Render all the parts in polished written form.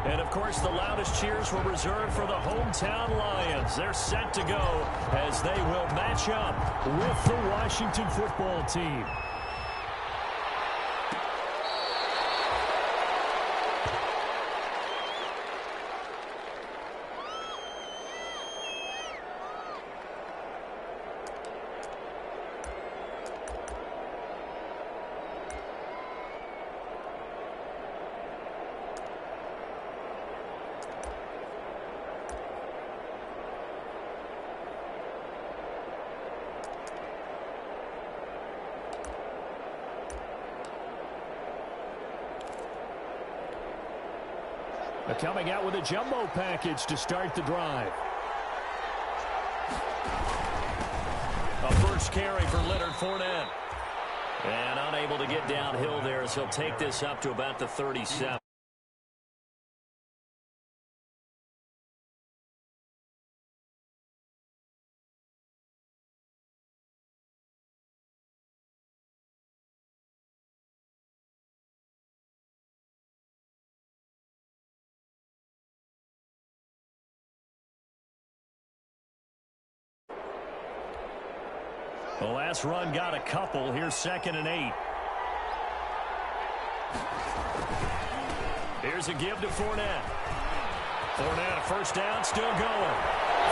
And, of course, the loudest cheers were reserved for the hometown Lions. They're set to go as they will match up with the Washington football team. Coming out with a jumbo package to start the drive. A first carry for Leonard Fournette. And unable to get downhill there, so he'll take this up to about the 37. The last run got a couple. Here's 2nd and 8. Here's a give to Fournette. Fournette, a first down, still going.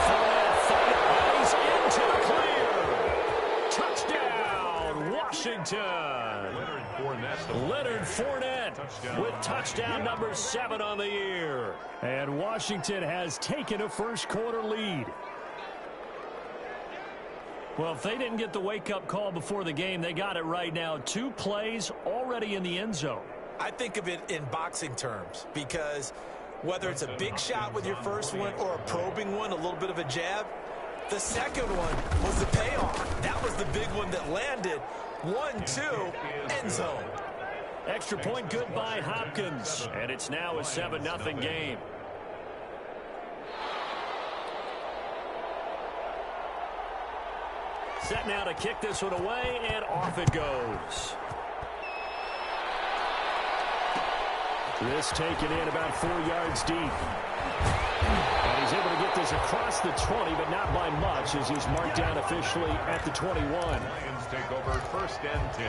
Fournette fires into the clear. Touchdown, Washington. Leonard Fournette with touchdown number 7 on the year. And Washington has taken a first quarter lead. Well, if they didn't get the wake-up call before the game, they got it right now. 2 plays already in the end zone. I think of it in boxing terms because whether it's a big shot with your first one or a probing one, a little bit of a jab, the second one was the payoff. That was the big one that landed. 1-2, end zone. Extra point good by Hopkins. And it's now a 7-0 game. Set now to kick this one away, and off it goes. This taken in about 4 yards deep. And he's able to get this across the 20, but not by much, as he's marked down officially at the 21. Lions take over 1st and 10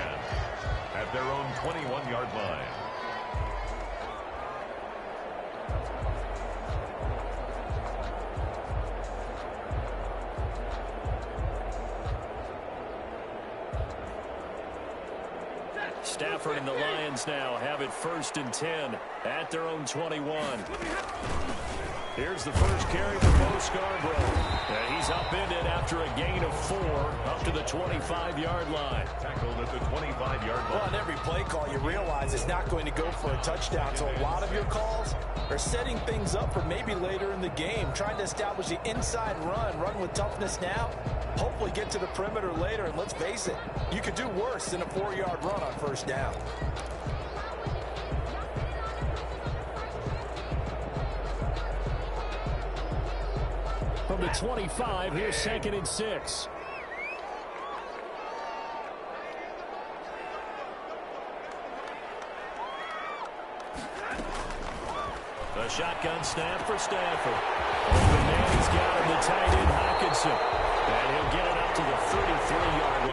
at their own 21-yard line. Stafford and the Lions now have it 1st and 10 at their own 21. Here's the first carry for Bo Scarborough. He's upended after a gain of 4 up to the 25-yard line. Tackled at the 25-yard line. Well, on every play call, you realize it's not going to go for a touchdown. So a lot of your calls are setting things up for maybe later in the game, trying to establish the inside run with toughness now, hopefully get to the perimeter later. And let's face it, you could do worse than a 4-yard run on first down. From the 25, here's 2nd and 6. A shotgun snap for Stafford. Open man, he's got him, the tight end Hockenson. And he'll get it up to the 33-yard line.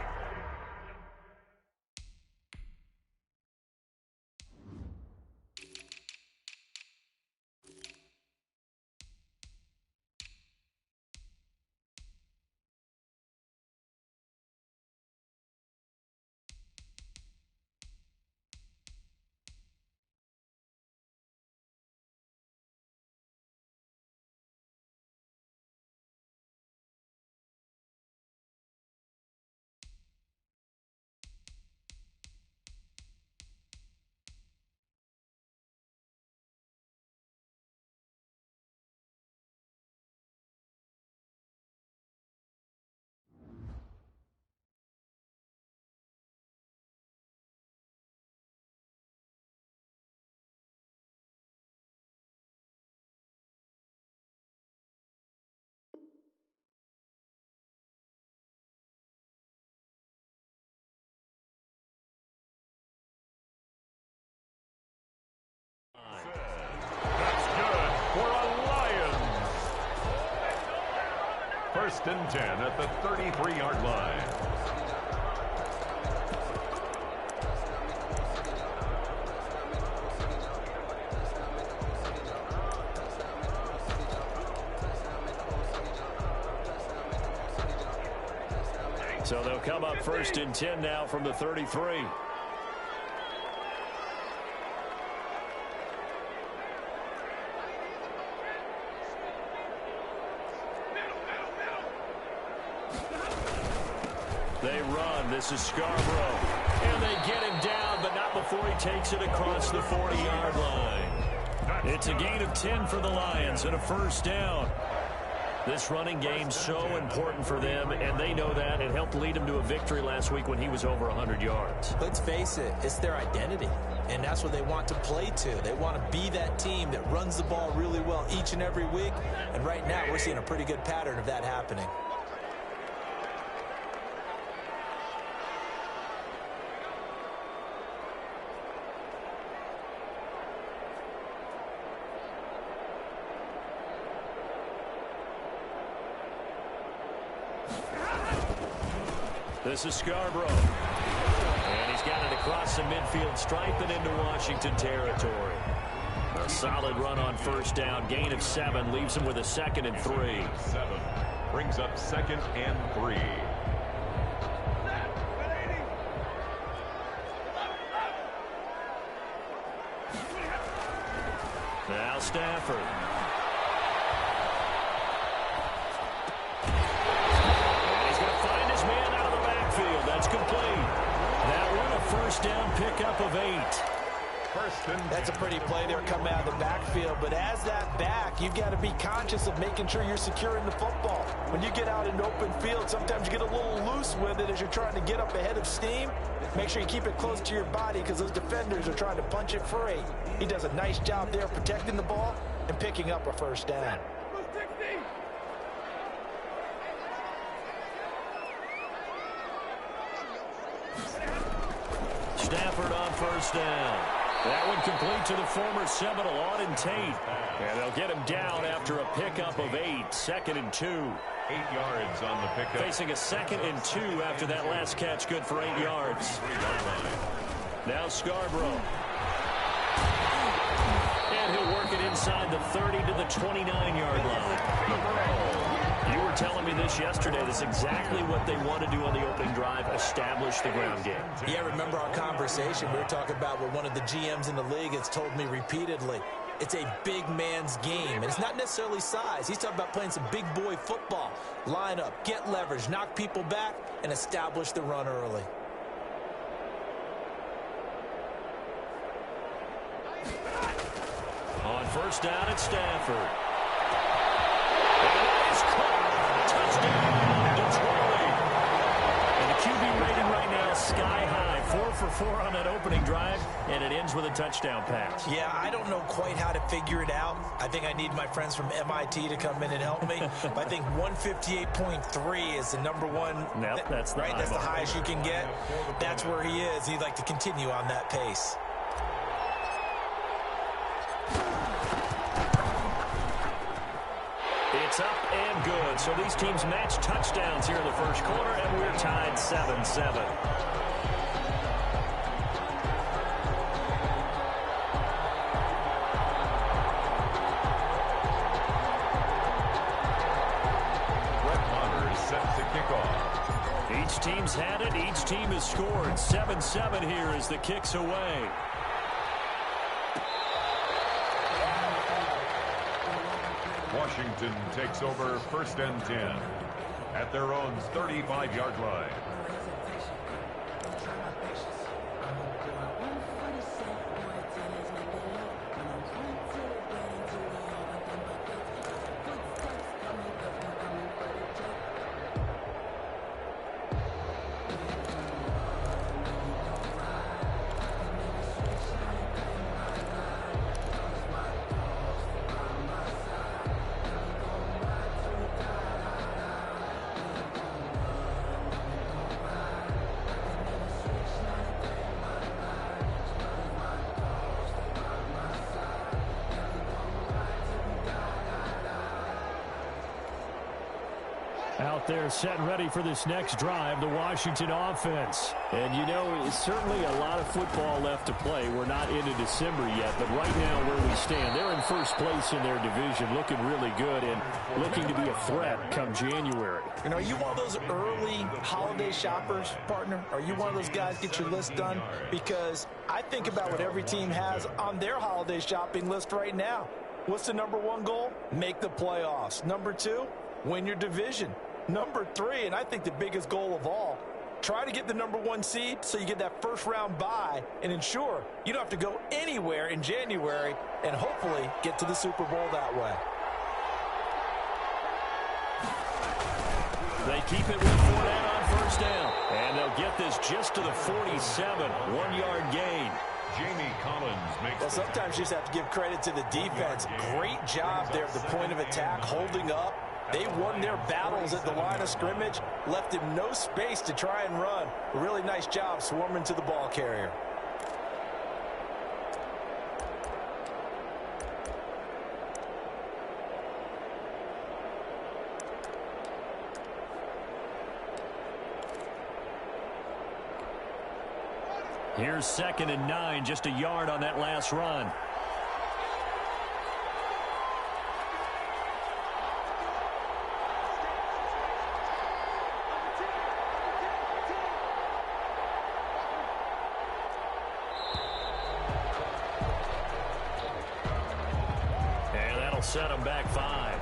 First and 10 at the 33-yard line. So they'll come up first and 10 now from the 33. They run. This is Scarborough. And they get him down, but not before he takes it across the 40-yard line. It's a gain of 10 for the Lions and a first down. This running game's so important for them, and they know that. It helped lead them to a victory last week when he was over 100 yards. Let's face it, it's their identity, and that's what they want to play to. They want to be that team that runs the ball really well each and every week, and right now we're seeing a pretty good pattern of that happening. This is Scarborough. And he's got it across the midfield stripe and into Washington territory. A solid run on first down. Gain of 7 leaves him with a 2nd and 3. 7 brings up 2nd and 3. Now Stafford. That's complete. That one a first down pickup of 8. That's a pretty play there coming out of the backfield, but as that back, you've got to be conscious of making sure you're securing the football. When you get out in open field, sometimes you get a little loose with it as you're trying to get up ahead of steam. Make sure you keep it close to your body because those defenders are trying to punch it free. He does a nice job there protecting the ball and picking up a first down. Stafford on first down. That one complete to the former Seminole, Auden Tate. And they'll get him down after a pickup of 8. 2nd and 2. 8 yards on the pickup. Facing a 2nd and 2 after that last catch, good for 8 yards. Now Scarborough. And he'll work it inside the 30 to the 29-yard line. You were telling me this yesterday. This is exactly what they want to do on the opening drive, establish the ground game. Yeah, remember our conversation. We were talking about what one of the GMs in the league has told me repeatedly. It's a big man's game, and it's not necessarily size. He's talking about playing some big boy football. Line up, get leverage, knock people back, and establish the run early. On first down at Stafford. And it is caught. Touchdown, Detroit. And the QB rating right now sky high. 4 for 4 on that opening drive, and it ends with a touchdown pass. Yeah, I don't know quite how to figure it out. I think I need my friends from MIT to come in and help me. But I think 158.3 is the number one. Yep, that's the right. That's the mark. highest you can get. That's where he is. He'd like to continue on that pace. It's up and good. So these teams match touchdowns here in the first quarter, and we're tied 7-7. Each team's had it. Each team has scored. 7-7 here as the kick's away. Washington takes over first and 10 at their own 35-yard line. Out there set and ready for this next drive, the Washington offense. And, you know, it's certainly a lot of football left to play. We're not into December yet, but right now where we stand, they're in first place in their division, looking really good and looking to be a threat come January. You know, are you one of those early holiday shoppers, partner? Are you one of those guys get your list done? Because I think about what every team has on their holiday shopping list right now. What's the number one goal? Make the playoffs. Number two, win your division. Number three, and I think the biggest goal of all, try to get the number one seed so you get that first round bye and ensure you don't have to go anywhere in January and hopefully get to the Super Bowl that way. They keep it with Fournette on first down. And they'll get this just to the 47, 1-yard gain. Jamie Collins makes. Well, sometimes you just have to give credit to the defense. Great job there at the point of attack, holding up. They won their battles at the line of scrimmage, left him no space to try and run. A really nice job swarming to the ball carrier. Here's 2nd and 9, just a yard on that last run. Set him back 5.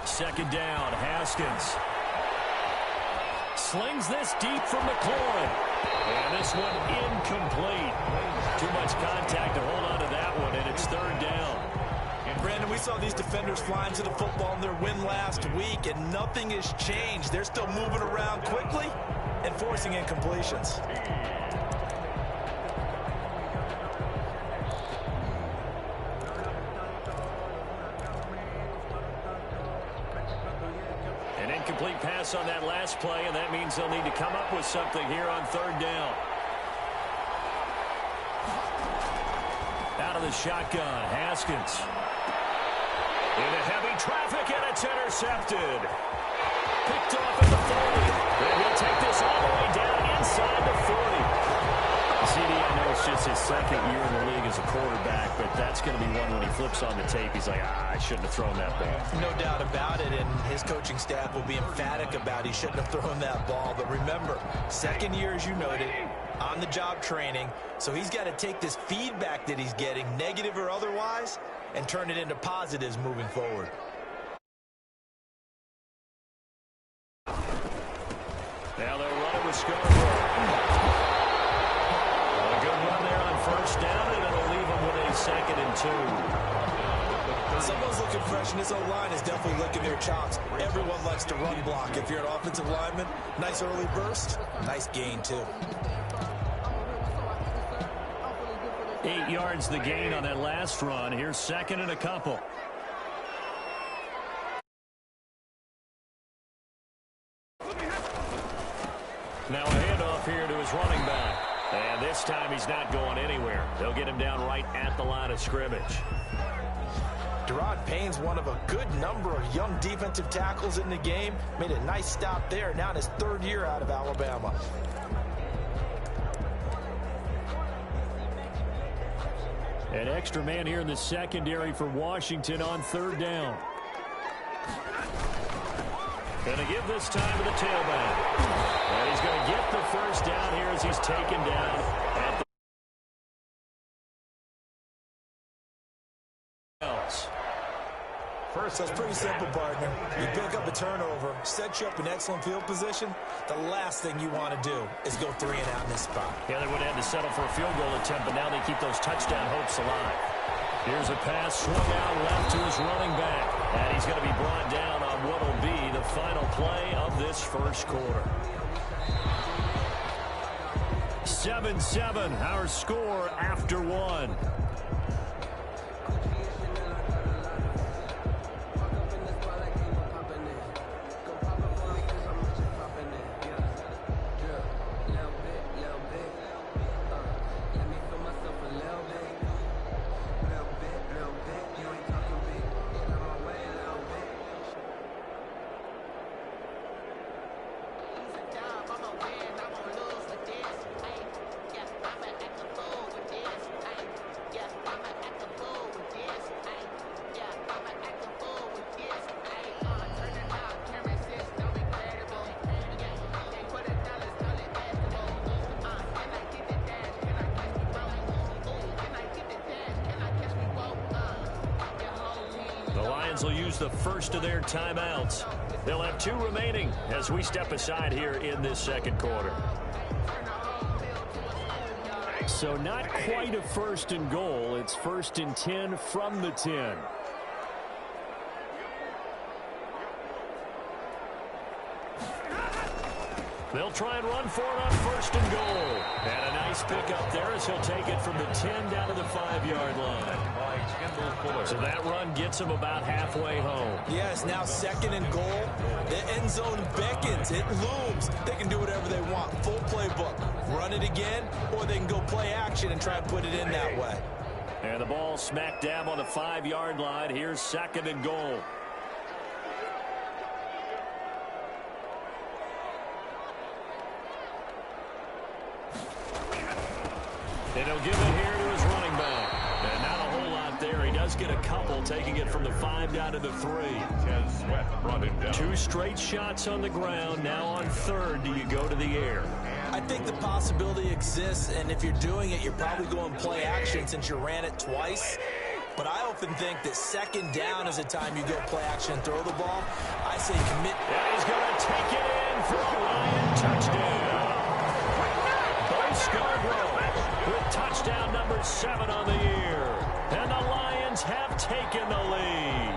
Second down, Haskins. Slings this deep from McLaurin. And this one incomplete. Too much contact to hold on to that one, and it's 3rd down. And Brandon, we saw these defenders flying to the football in their win last week, and nothing has changed. They're still moving around quickly and forcing incompletions. Incomplete pass on that last play, and that means they'll need to come up with something here on 3rd down. Out of the shotgun, Haskins. Into heavy traffic, and it's intercepted. Picked off at the 40. And he'll take this all the way down inside the 40. CD, I know it's just his 2nd year in the league as a quarterback, but that's going to be one when he flips on the tape. He's like, I shouldn't have thrown that ball. No doubt about it, and his coaching staff will be emphatic about he shouldn't have thrown that ball. But remember, 2nd year, as you noted, on-the-job training, so he's got to take this feedback that he's getting, negative or otherwise, and turn it into positives moving forward. Now they'll run it with Scarborough. First down, and it'll leave him with a 2nd and 2. Someone's looking fresh, and this O-line is definitely licking their chops. Everyone likes to run block. If you're an offensive lineman, nice early burst, nice gain, too. 8 yards the gain on that last run. Here's 2nd and a couple. Now a handoff here to his running back. And this time he's not going anywhere. They'll get him down right at the line of scrimmage. Deron Payne's one of a good number of young defensive tackles in the game. Made a nice stop there, now in his 3rd year out of Alabama. An extra man here in the secondary for Washington on 3rd down. Going to give this time to the tailback. And he's going to get the first down here as he's taken down at the First, that's pretty simple, partner. You pick up a turnover, set you up in excellent field position. The last thing you want to do is go 3 and out in this spot. Yeah, they would have had to settle for a field goal attempt, but now they keep those touchdown hopes alive. Here's a pass swung out left to his running back. And he's going to be brought down on what will be the final play of this first quarter. 7-7, our score after one. Will use the first of their timeouts. They'll have 2 remaining as we step aside here in this second quarter. So not quite a first and goal. It's 1st and 10 from the 10. They'll try and run for it on 1st and goal. And a nice pickup there as he'll take it from the 10 down to the 5-yard line. So that run gets him about halfway home. Yes, now 2nd and goal. The end zone beckons. It looms. They can do whatever they want. Full playbook. Run it again, or they can go play action and try and put it in that way. And the ball smack dab on the 5-yard line. Here's 2nd and goal. And he'll give it here to his running back. And not a whole lot there. He does get a couple, taking it from the 5 down to the 3. Sweat brought him down. 2 straight shots on the ground. Now on 3rd, do you go to the air? I think the possibility exists, and if you're doing it, you're probably going play action since you ran it twice. But I often think that 2nd down is a time you go play action and throw the ball. I say commit. And he's going to take it in for a Lion touchdown. Bo Scarborough with touchdown number 7 on the year. And the Lions have taken the lead.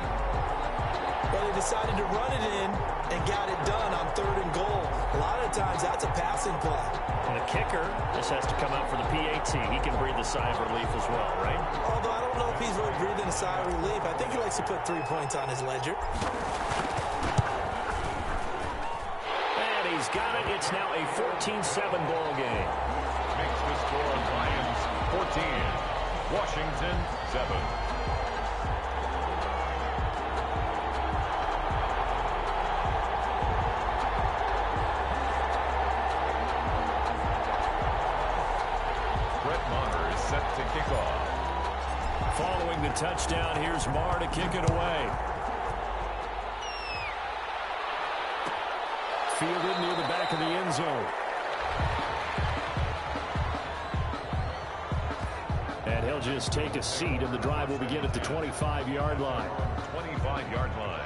Well, they decided to run it in and got it done on 3rd and goal. A lot of times that's a passing play. And the kicker just has to come out for the PAT. He can breathe a sigh of relief as well, right? Although I don't know if he's really breathing a sigh of relief. I think he likes to put 3 points on his ledger. And he's got it. It's now a 14-7 ball game. Makes the score Lions 14, Washington 7. Set to kick off. Following the touchdown, here's Marr to kick it away. Fielded near the back of the end zone. And he'll just take a seat, and the drive will begin at the 25-yard line. 25-yard line.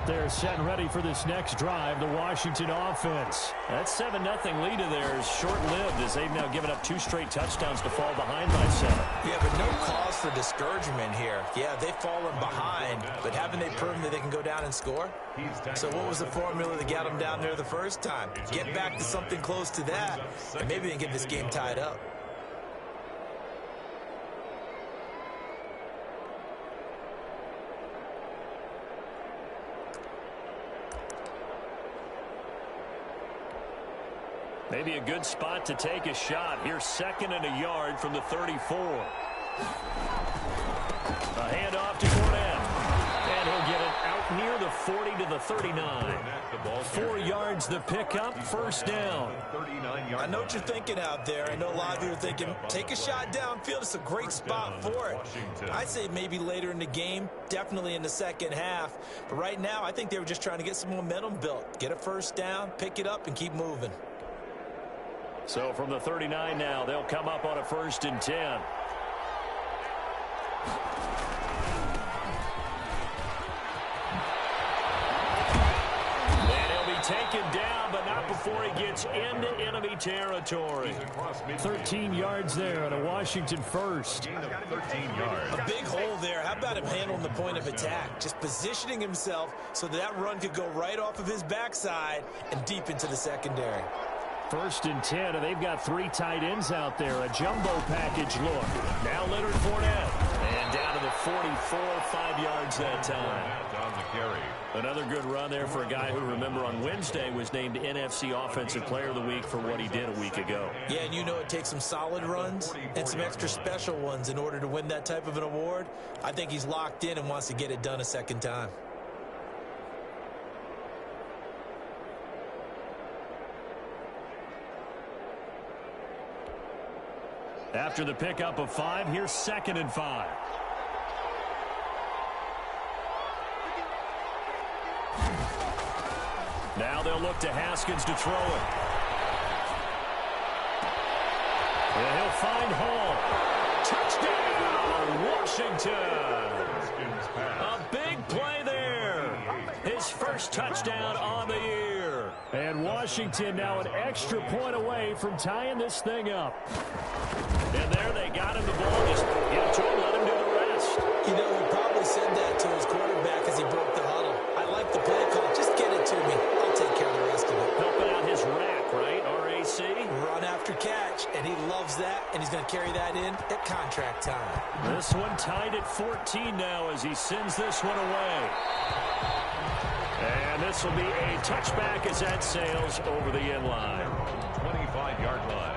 They're set and ready for this next drive, the Washington offense. That 7-0 lead of theirs short-lived as they've now given up 2 straight touchdowns to fall behind by 7. Yeah, but no cause for discouragement here. Yeah, they've fallen behind, but haven't they proven that they can go down and score? So what was the formula that got them down there the first time? Get back to something close to that, and maybe they can get this game tied up. Maybe a good spot to take a shot. Here's 2nd and a yard from the 34. A handoff to Cornette. And he'll get it out near the 40 to the 39. 4 yards the pickup, 1st down. I know what you're thinking out there. I know a lot of you are thinking, take a shot downfield. It's a great spot for it. I'd say maybe later in the game, definitely in the second half. But right now, I think they were just trying to get some momentum built. Get a 1st down, pick it up, and keep moving. So from the 39 now, they'll come up on a 1st and 10. And he'll be taken taken down, but not before he gets into enemy territory. 13 yards there on a Washington first. 13 yards. A big hole there. How about him handling the point of attack? Just positioning himself so that run could go right off of his backside and deep into the secondary. 1st and 10, and they've got 3 tight ends out there. A jumbo package look. Now Leonard Fournette. And down to the 44, 5 yards that time. On the carry. Another good run there for a guy who, remember, on Wednesday was named NFC Offensive Player of the Week for what he did a week ago. Yeah, and you know it takes some solid runs and some extra special ones in order to win that type of an award. I think he's locked in and wants to get it done a second time. After the pickup of 5, here's 2nd and 5. Now they'll look to Haskins to throw it. And he'll find Hall. Touchdown, Washington. A big play there. His first touchdown on the year. And Washington now an extra point away from tying this thing up. And there they got him the ball. Just get it to him, let him do the rest. You know, he probably said that to his quarterback as he broke the huddle. I like the play call. Just get it to me. I'll take care of the rest of it. Helping out his rack, right? R-A-C? Run after catch, and he loves that, and he's going to carry that in at contract time. This one tied at 14 now as he sends this one away. And this will be a touchback as that sails over the end line. 25-yard line.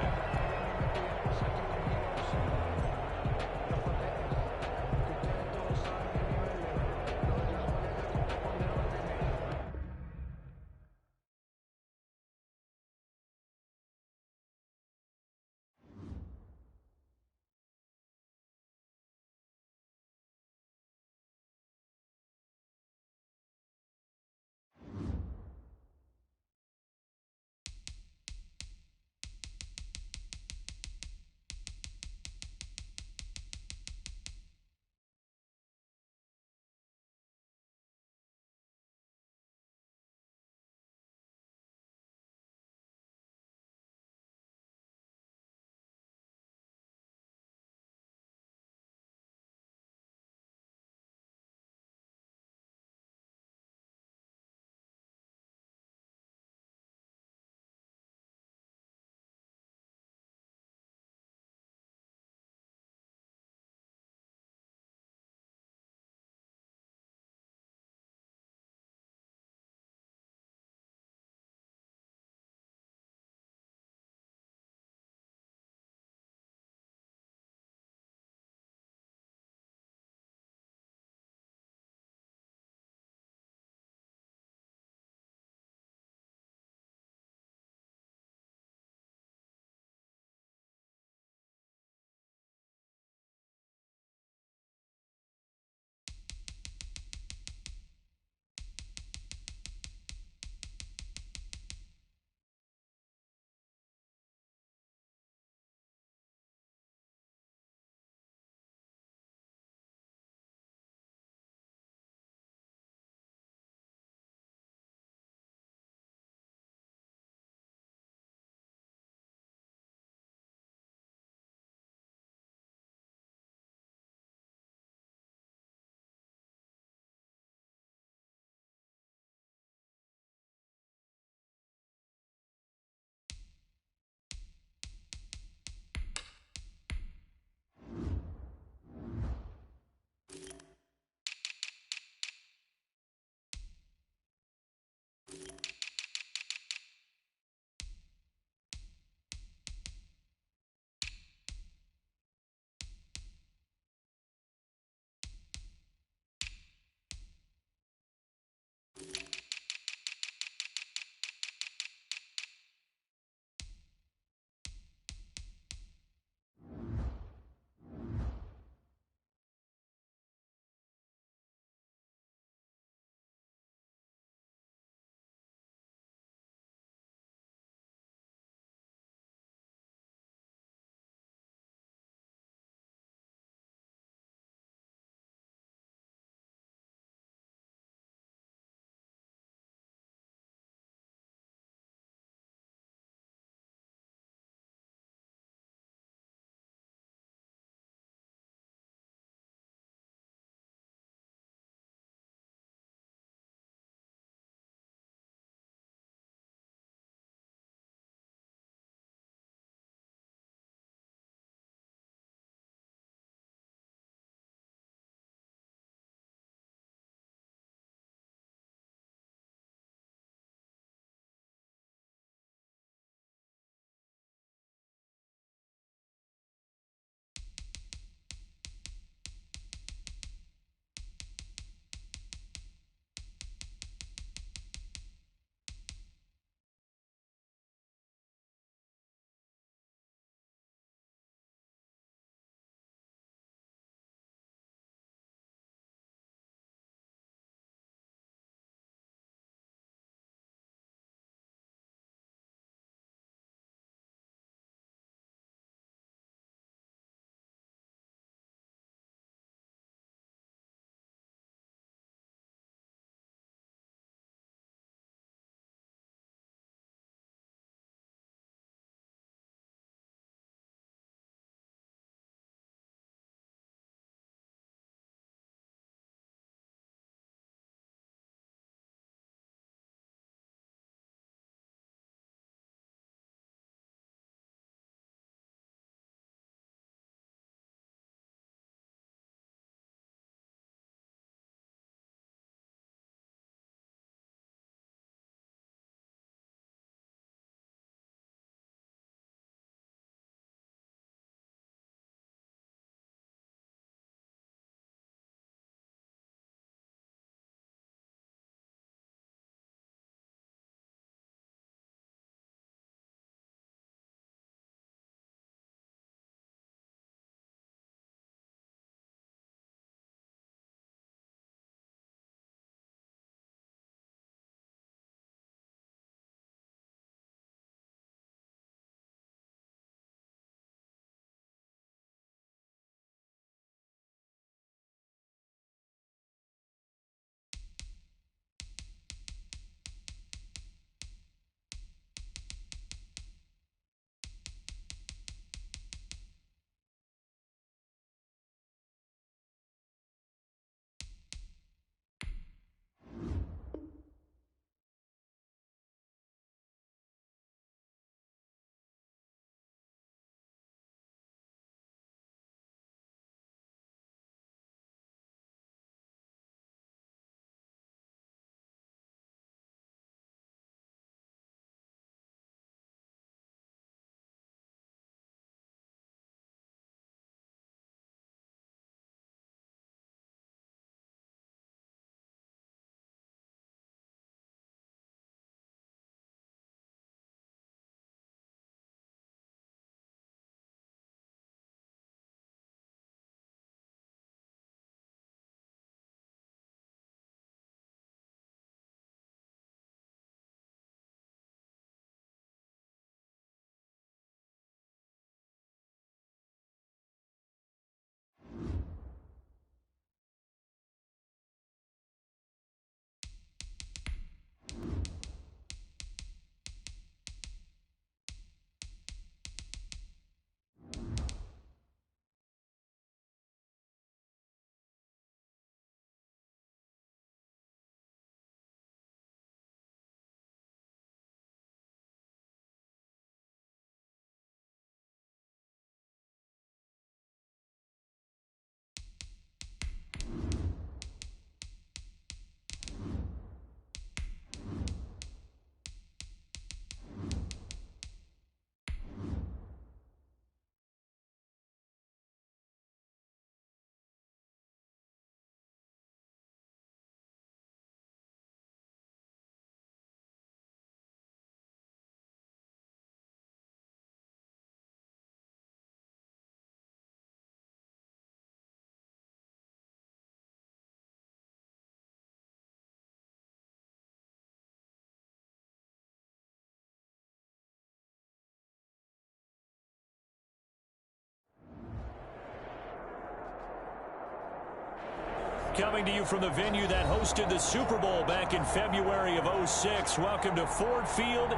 coming to you from the venue that hosted the Super Bowl back in February of '06. Welcome to Ford Field.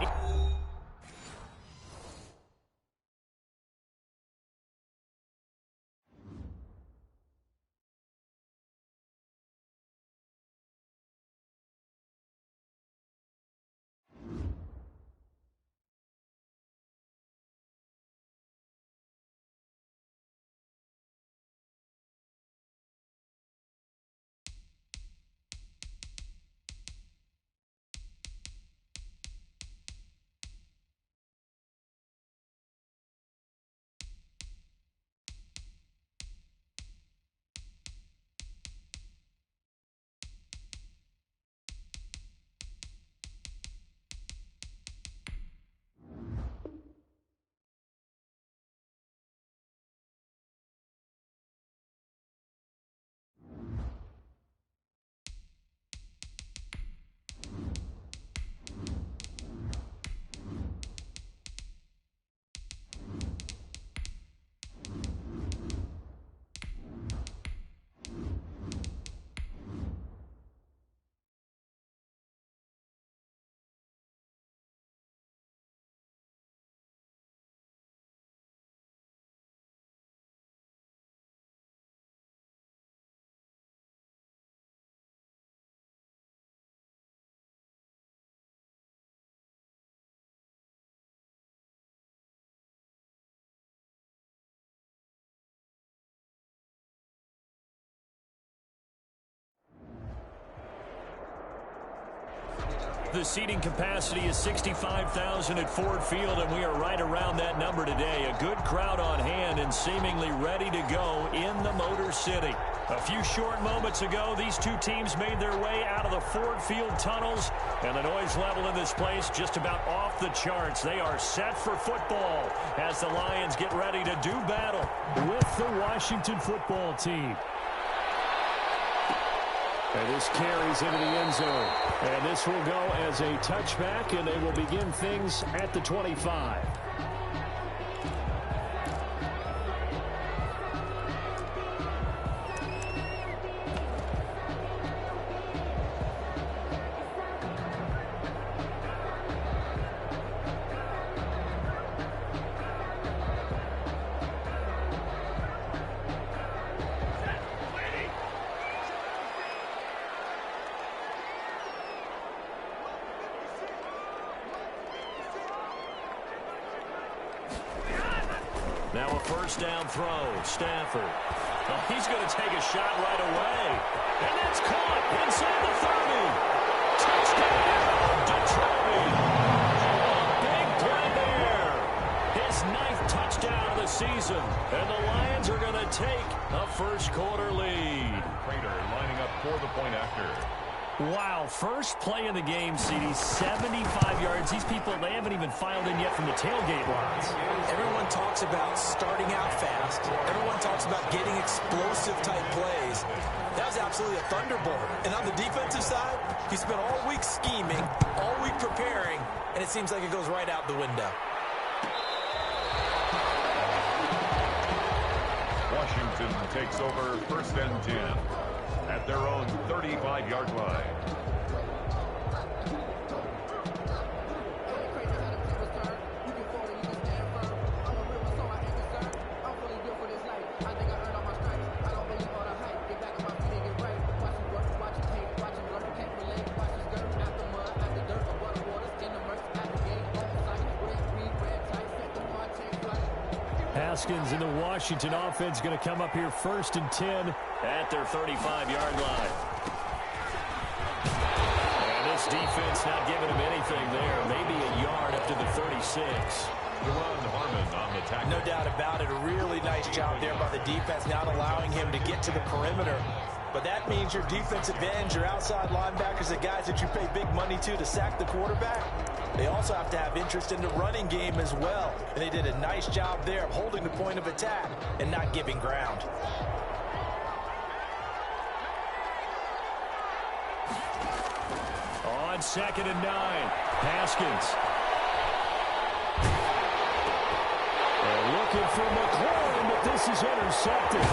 The seating capacity is 65,000 at Ford Field, and we are right around that number today. A good crowd on hand and seemingly ready to go in the Motor City. A few short moments ago, these two teams made their way out of the Ford Field tunnels, and the noise level in this place just about off the charts. They are set for football as the Lions get ready to do battle with the Washington football team. And this carries into the end zone. And this will go as a touchback, and they will begin things at the 25. Now a first down throw. Stafford. Oh, he's going to take a shot right away. And that's caught inside the 30. Touchdown, Detroit. Big play there. His 9th touchdown of the season. And the Lions are going to take a first quarter lead. Prater lining up for the point after. Wow, first play of the game, CD, 75 yards. These people, they haven't even filed in yet from the tailgate lines. Everyone talks about starting out fast. Everyone talks about getting explosive-type plays. That was absolutely a thunderbolt. And on the defensive side, he spent all week scheming, all week preparing, and it seems like it goes right out the window. Washington takes over first and 10 at their own 35-yard line. Haskins and the Washington offense going to come up here first and 10 at their 35-yard line. And this defense not giving him anything there. Maybe a yard up to the 36. Deron Harmon on the tackle. No doubt about it. A really nice job there by the defense, not allowing him to get to the perimeter. But that means your defensive ends, your outside linebackers, the guys that you pay big money to sack the quarterback, they also have to have interest in the running game as well. And they did a nice job there of holding the point of attack and not giving ground. On 2nd and 9, Haskins. They're looking for McLaurin, but this is intercepted.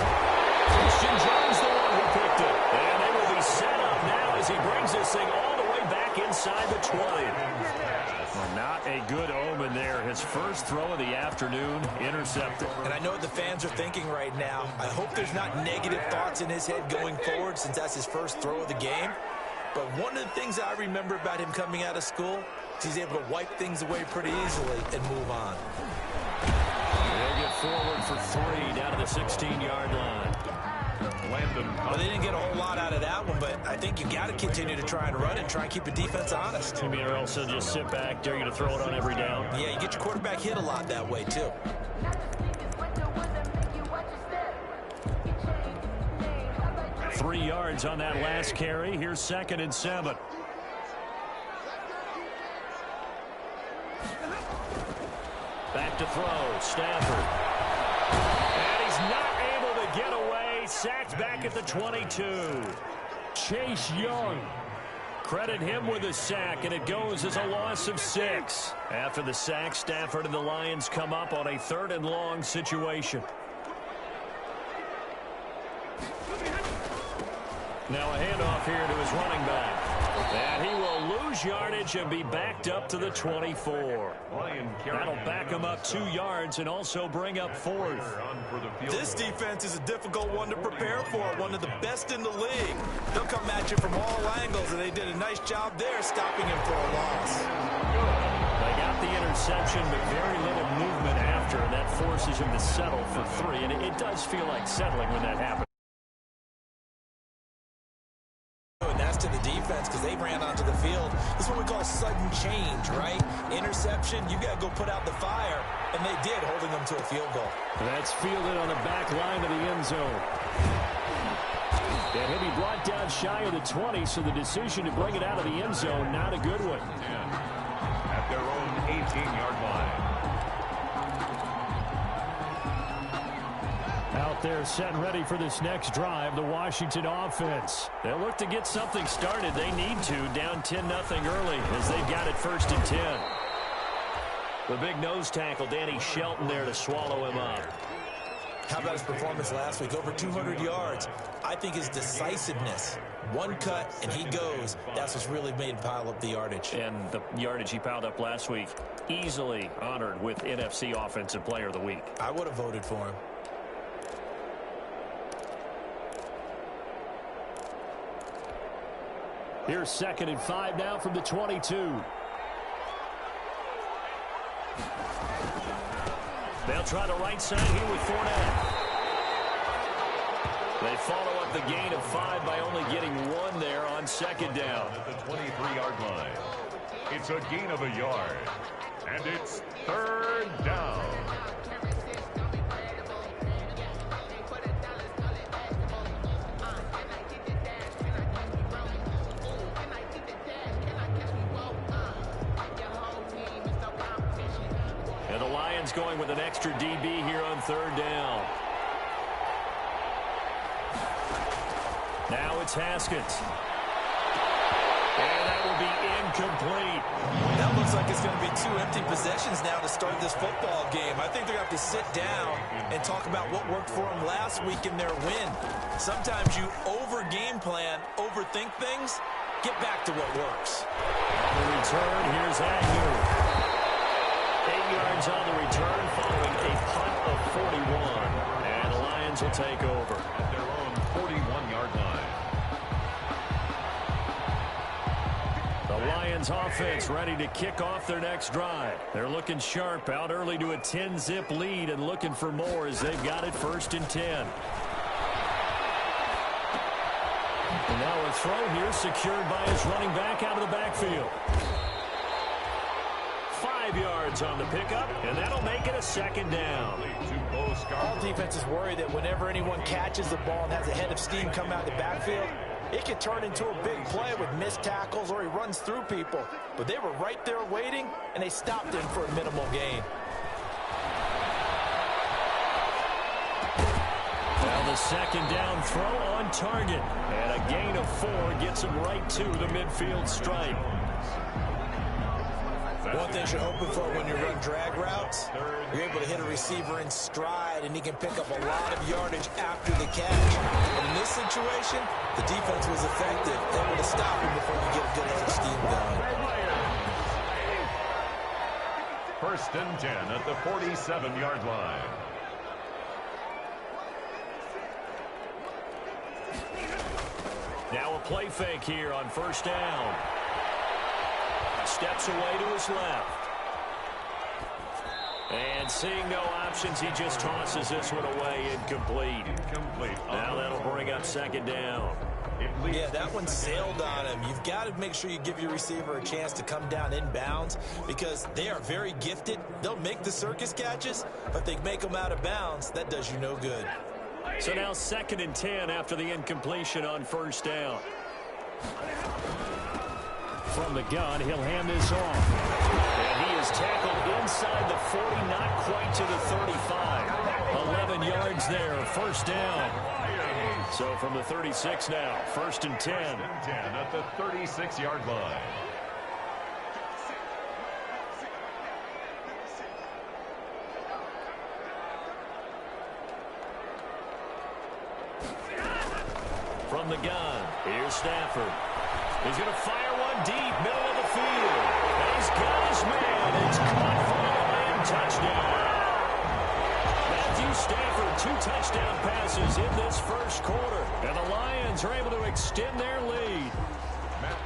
Christian Jones, the one who picked it. And set up now as he brings this thing all the way back inside the 20. Well, not a good omen there. His first throw of the afternoon, intercepted. And I know what the fans are thinking right now. I hope there's not negative thoughts in his head going forward since that's his first throw of the game. But one of the things I remember about him coming out of school is he's able to wipe things away pretty easily and move on. They'll get forward for 3 down to the 16-yard line. Well, they didn't get a whole lot out of that one, but I think you got to continue to try and run and try and keep the defense honest. You mean, or else they'll just sit back, dare you to throw it on every down? Yeah, you get your quarterback hit a lot that way, too. Three yards on that last carry. Here's 2nd and 7. Back to throw. Stafford. And he's not able to get away. Sacked back at the 22. Chase Young. Credit him with a sack, and it goes as a loss of 6. After the sack, Stafford and the Lions come up on a 3rd and long situation. Now a handoff here to his running back. And he will lose yardage and be backed up to the 24. That'll back him up 2 yards and also bring up 4th. This defense is a difficult one to prepare for, one of the best in the league. They'll come at you from all angles, and they did a nice job there stopping him for a loss. They got the interception, but very little movement after, and that forces him to settle for 3. And it does feel like settling when that happens. And that's to the defense because they ran onto the field. This is what we call sudden change, right? Interception, you got to go put out the fire. And they did, holding them to a field goal. That's fielded on the back line of the end zone. And he'll be brought down shy of the 20, so the decision to bring it out of the end zone, not a good one. At their own 18-yard line. Out there set and ready for this next drive, the Washington offense. They'll look to get something started. They need to, down 10-0 early as they've got it 1st and 10. The big nose tackle, Danny Shelton, there to swallow him up. How about his performance last week? Over 200 yards. I think his decisiveness, one cut and he goes, that's what's really made him pile up the yardage. And the yardage he piled up last week, easily honored with NFC Offensive Player of the Week. I would have voted for him. Here's 2nd and 5 now from the 22. They'll try the right side here with Fournette. They follow up the gain of 5 by only getting 1 there on 2nd down. At the 23-yard line. It's a gain of a yard. And it's 3rd down. And the Lions going with an extra DB here on 3rd down. Now it's Haskins. And that will be incomplete. That looks like it's going to be 2 empty possessions now to start this football game. I think they're going to have to sit down and talk about what worked for them last week in their win. Sometimes you over-game plan, overthink things. Get back to what works. On the return, here's Agnew. 8 yards on the return following a punt of 41. And the Lions will take over. At their own 41-yard line. The Lions offense ready to kick off their next drive. They're looking sharp, out early to a 10-zip lead and looking for more as they've got it 1st and 10. And now a throw here secured by his running back out of the backfield. 5 yards on the pickup, and that'll make it a 2nd down. All defenses worry that whenever anyone catches the ball and has a head of steam come out of the backfield, it could turn into a big play with missed tackles or he runs through people. But they were right there waiting, and they stopped him for a minimal gain. Now the 2nd down throw on target. And a gain of 4 gets him right to the midfield stripe. One thing you're hoping for when you run drag routes, you're able to hit a receiver in stride, and he can pick up a lot of yardage after the catch. But in this situation, the defense was effective, able to stop him before you get a good head steam going. First and 10 at the 47-yard line. Now a play fake here on first down. Steps away to his left. And seeing no options, he just tosses this one away, incomplete. Now that'll bring up second down. Yeah, that one sailed on him. You've got to make sure you give your receiver a chance to come down inbounds because they are very gifted. They'll make the circus catches, but they make them out of bounds. That does you no good. So now second and 10 after the incompletion on first down. From the gun, he'll hand this off. And he is tackled inside the 40, not quite to the 35. 11 yards there, first down. So from the 36 now, first and 10. First and 10 at the 36-yard line. From the gun, here's Stafford. He's going to fire one deep, middle of the field. And he's got his man. It's caught finally and touchdown. Matthew Stafford, 2 touchdown passes in this first quarter. And the Lions are able to extend their lead.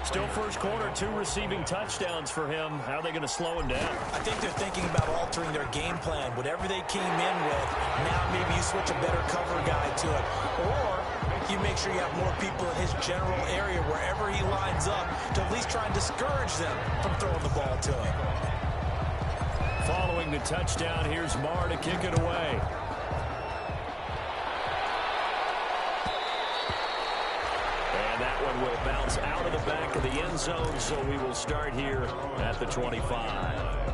Still first quarter, 2 receiving touchdowns for him. How are they going to slow him down? I think they're thinking about altering their game plan. Whatever they came in with, now maybe you switch a better cover guy to it. Or you make sure you have more people in his general area wherever he lines up to at least try and discourage them from throwing the ball to him. Following the touchdown, here's Marr to kick it away. And that one will bounce out of the back of the end zone, so we will start here at the 25.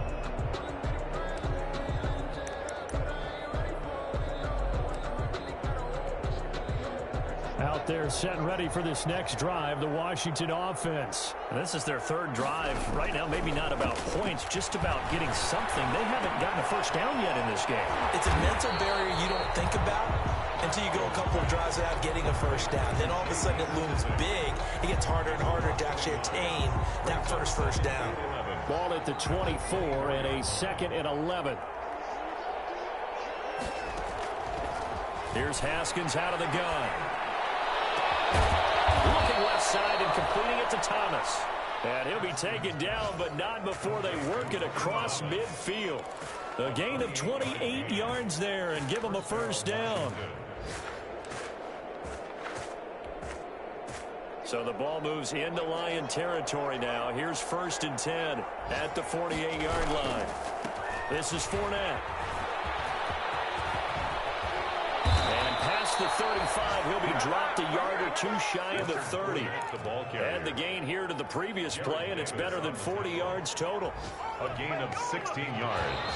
Out there set and ready for this next drive, the Washington offense. And this is their 3rd drive. Right now, maybe not about points, just about getting something. They haven't gotten a first down yet in this game. It's a mental barrier you don't think about until you go a couple of drives without getting a first down. Then all of a sudden it looms big. It gets harder and harder to actually attain that first down. Ball at the 24 and a 2nd and 11. Here's Haskins out of the gun. Looking left side and completing it to Thomas. And he'll be taken down, but not before they work it across midfield. A gain of 28 yards there and give him a first down. So the ball moves into Lion territory now. Here's first and 10 at the 48-yard line. This is Fournette. And past the 35, he'll be dropped a yard or 2 shy of the 30. And the gain here to the previous play, and it's better than 40 yards total. A gain of 16 yards.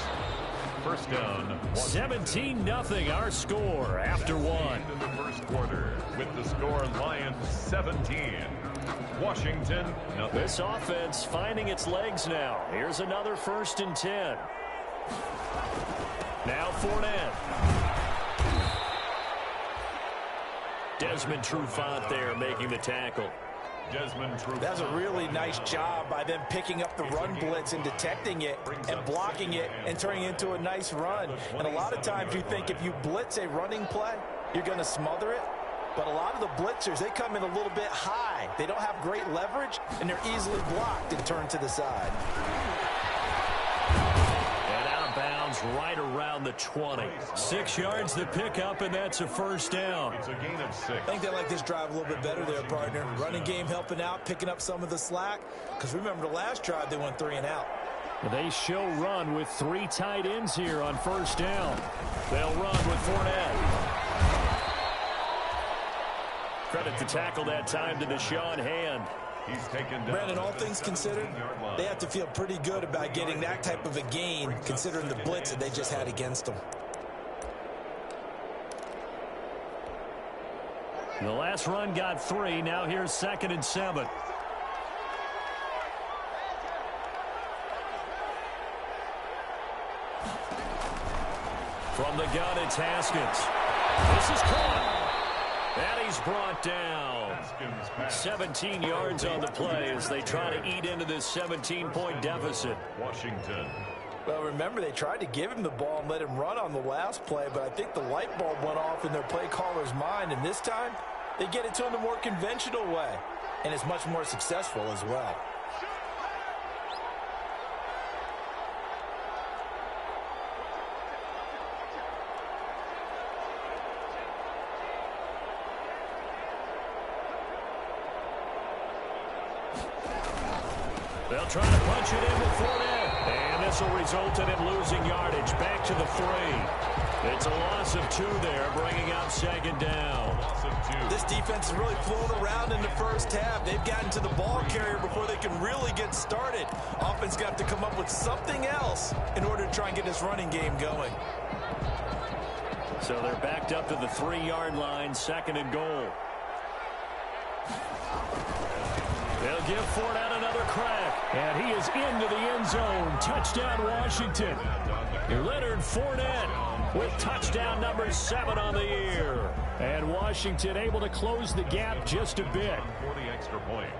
First down. 17-0 our score after one. In the first quarter with the score Lions 17. Washington nothing. This offense finding its legs now. Here's another first and 10. Now Fournette. Desmond Trufant there making the tackle. That's a really nice job by them picking up the run blitz and detecting it and blocking it and turning it into a nice run. And a lot of times you think if you blitz a running play, you're going to smother it. But a lot of the blitzers, they come in a little bit high. They don't have great leverage, and they're easily blocked and turned to the side. And out of bounds right around the 20. 6 yards to pick up, and that's a first down. It's a gain of 6. I think they like this drive a little bit better there, partner. Running game helping out, picking up some of the slack. Because remember the last drive, they went 3 and out. They show run with 3 tight ends here on first down. They'll run with Fournette. Credit the tackle that time to Deshaun Hand. He's taken down. Brandon, all things considered, they have to feel pretty good about getting that type of a gain, considering the blitz that they just had against them. The last run got 3. Now here's 2nd and 7. From the gun, it's Haskins. This is caught. And he's brought down. 17 yards on the play as they try to eat into this 17-point deficit. Washington. Well, remember, they tried to give him the ball and let him run on the last play, but I think the light bulb went off in their play caller's mind, and this time they get it to him the more conventional way, and it's much more successful as well. They'll try to punch it in with Fournette. And this will result in him losing yardage. Back to the 3. It's a loss of 2 there, bringing up second down. Loss of 2. This defense has really flown around in the first half. They've gotten to the ball carrier before they can really get started. Offense got to come up with something else in order to try and get this running game going. So they're backed up to the 3-yard line, second and goal. They'll give Fournette another crack. And he is into the end zone. Touchdown, Washington. Leonard Fournette with touchdown number 7 on the year. And Washington able to close the gap just a bit. 40 extra point.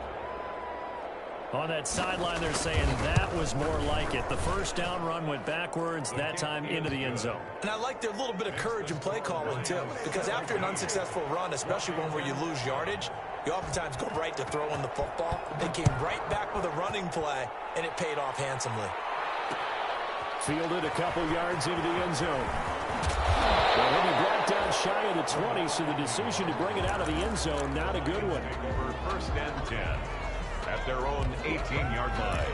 On that sideline, they're saying that was more like it. The first down run went backwards, that time into the end zone. And I like their little bit of courage in play calling, too, because after an unsuccessful run, especially one where you lose yardage, you oftentimes go right to throwing the football. They came right back with a running play, and it paid off handsomely. Fielded a couple yards into the end zone. Well, he'll be brought down shy of the 20, so the decision to bring it out of the end zone, not a good one. Over first and 10 at their own 18-yard line.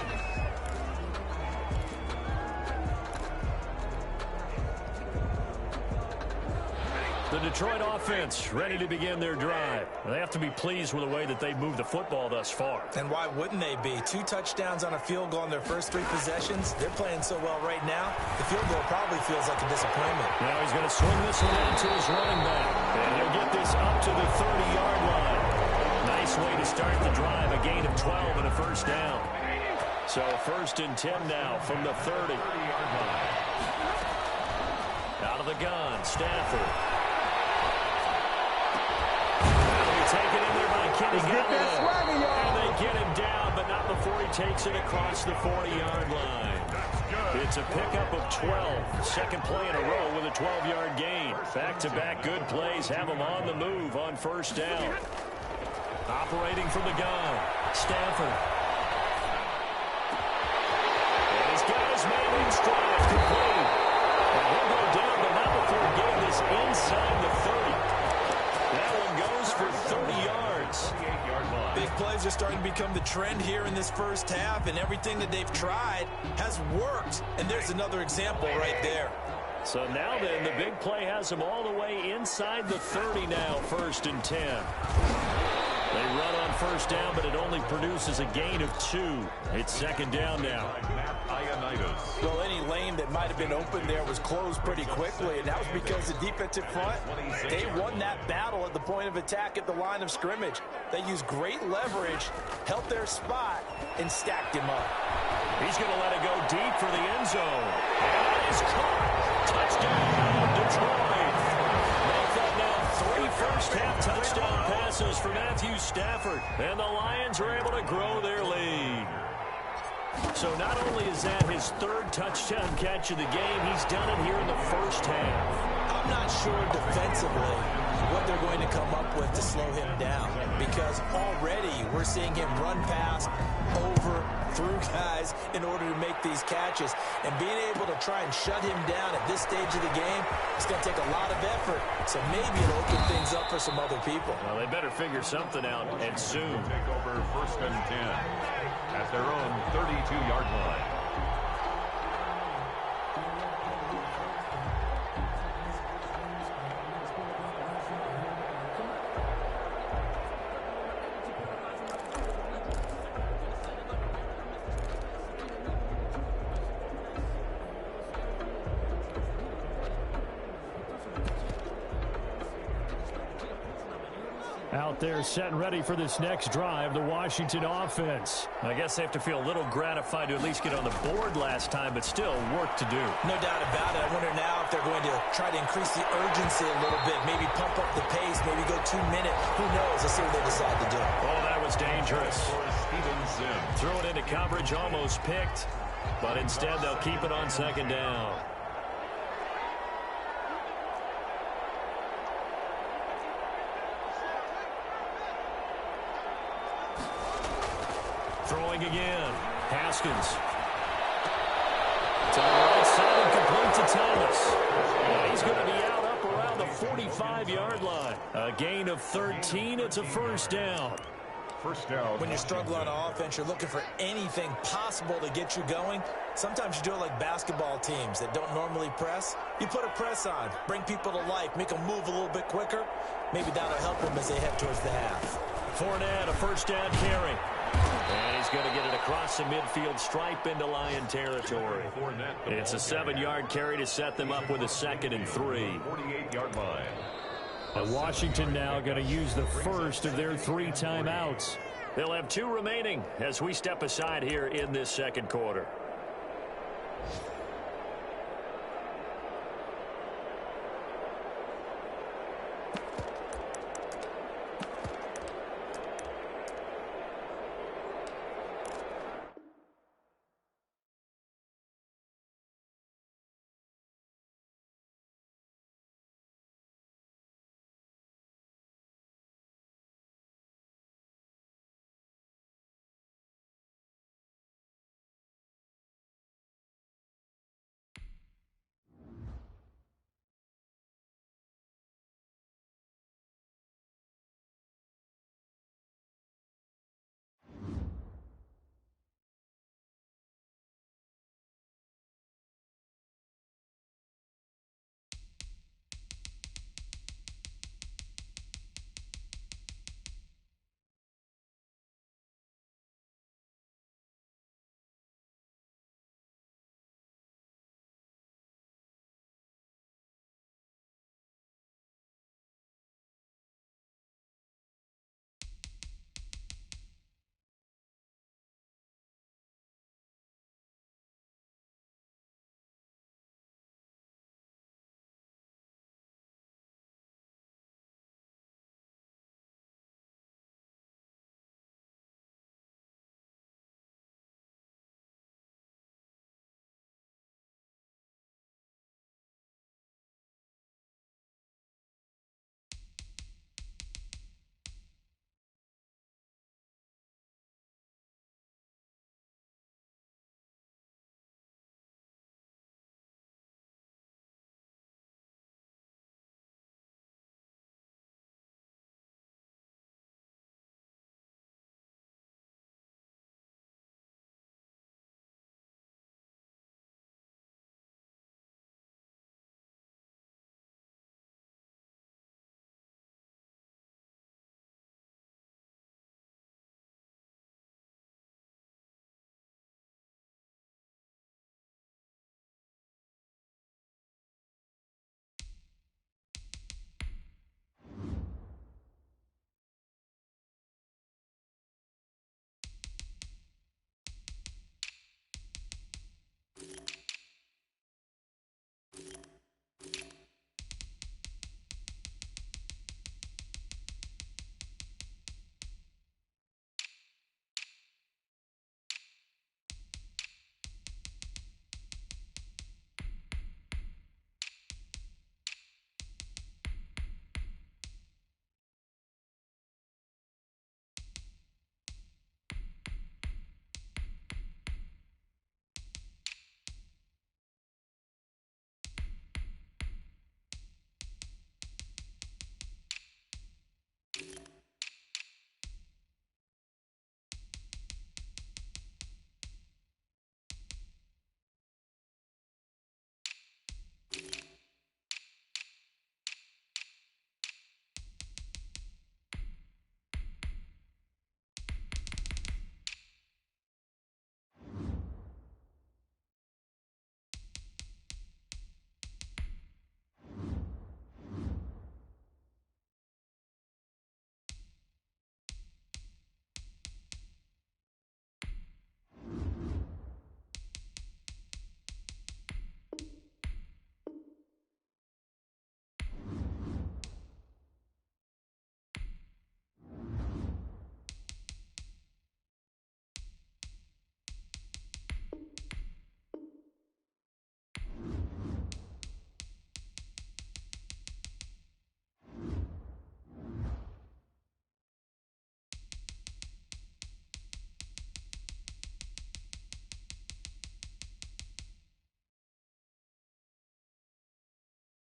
The Detroit offense ready to begin their drive. They have to be pleased with the way that they've moved the football thus far. And why wouldn't they be? 2 touchdowns on a field goal in their first 3 possessions. They're playing so well right now, the field goal probably feels like a disappointment. Now he's going to swing this one into his running back. And he'll get this up to the 30-yard line. Nice way to start the drive, a gain of 12 and a first down. So first and 10 now from the 30. Out of the gun, Stafford. Taken in there by Kenny Galladay. And they get him down, but not before he takes it across the 40-yard line. It's a pickup of 12. Second play in a row with a 12-yard gain. Back-to-back good plays have him on the move on first down. Operating from the gun, Stafford. And he's got his man in stride, complete. And he'll go down, but not before getting this inside the 30. That one goes for 30 yards. Big plays are starting to become the trend here in this first half, and everything that they've tried has worked. And there's another example right there. So now then, the big play has them all the way inside the 30 now, first and 10. They run on first down, but it only produces a gain of 2. It's second down now. Well, any lane that might have been open there was closed pretty quickly, and that was because the defensive front, they won that battle at the point of attack at the line of scrimmage. They used great leverage, held their spot, and stacked him up. He's going to let it go deep for the end zone. And it is caught. Touchdown, Detroit. Make that now 3 first-half touchdown passes for Matthew Stafford. And the Lions are able to grow their lead. So not only is that his 3rd touchdown catch of the game, he's done it here in the first half. I'm not sure defensively what they're going to come up with to slow him down, because already we're seeing him run past, over, through guys in order to make these catches. And being able to try and shut him down at this stage of the game, it's going to take a lot of effort. So maybe it'll open things up for some other people. Well, they better figure something out, and soon. Take over first and 10 at their own 32-yard line. Out there set and ready for this next drive, the Washington offense. I guess they have to feel a little gratified to at least get on the board last time, but still work to do. No doubt about it. I wonder now if they're going to try to increase the urgency a little bit, maybe pump up the pace, maybe go 2 minutes. Who knows? Let's see what they decide to do. Oh, that was dangerous. Threw it into coverage, almost picked, but instead they'll keep it on second down. Throwing again. Haskins. To the right side and complete to Thomas. And he's going to be out up around the 45-yard line. A gain of 13. It's a first down. First down. When you struggle on offense, you're looking for anything possible to get you going. Sometimes you do it like basketball teams that don't normally press. You put a press on, bring people to life, make them move a little bit quicker. Maybe that'll help them as they head towards the half. Fournette, a first down carry. And he's going to get it across the midfield stripe into Lion territory. It's a 7-yard carry to set them up with a 2nd and 3. 48-yard line. And Washington now going to use the first of their 3 timeouts. They'll have 2 remaining as we step aside here in this second quarter.